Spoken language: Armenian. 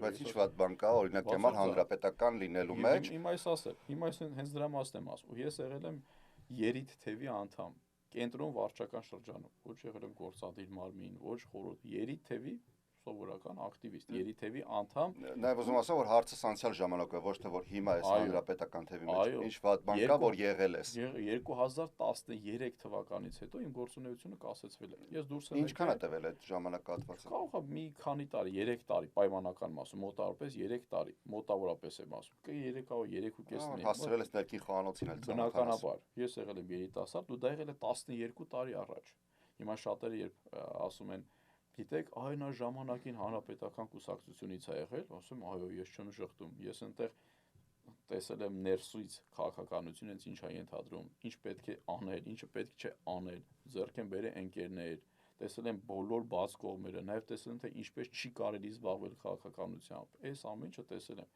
Բայց ինչ վատ բան կա, օրինակ Կեմալ հանրապետական լինելու մեջ։ Հիմա այս ասել, հիմա հենց դրա մասն եմ ասում, ու ես եղել եմ երիտ թևի անդամ, կենտրոն վարչական շրջանում, ոչ եղել եմ գործադիր մարմին, ոչ խորհուրդ, երիտ թևի սովորական ակտիվիստ, երիտ թևի անդամ։ Նաև ուզում ասեմ, որ հարցը անցյալ ժամանակ է, ոչ թե որ հիմա ես հանրապետական թևի մեջ, ինչ վատ բան կա, որ եղել ես։ 2013 թվականից հետո իմ գործունեությունը կասեցվել է։ Ես դուրս եմ եկել։ Ինչքան է տևել այդ ժամանակահատվածը։ Կարող է մի քանի տարի, 3 տարի, պայմանական մասում, մոտավորապես 3 տարի, մոտավորապես եմ ասում։ Կա 3-3.5 տարի։ Հասցրել ես ներքին խոհանոցին էլ ծանոթանալ։ Բնականաբար, ես եղել եմ երիտասարդ, ու դա եղել է 12 տարի առաջ։ Հիմա շատերը երբ ասում են, գիտեք, այ նա ժամանակին հանրապետական կուսակցությունից է եղել, ասում այո, ես չեմ շղթում, ես այնտեղ տեսել եմ ներսից քաղաքականություն, ինչ է ենթադրում, ինչ պետք է անել, ինչը պետք չէ անել, ձեռք են բերել ընկերներ, տեսել եմ բոլոր բաց կողմերը, նաև տեսել եմ, թե ինչպես չի կարելի զբաղվել քաղաքականությամբ, այս ամեն ինչը տեսել եմ։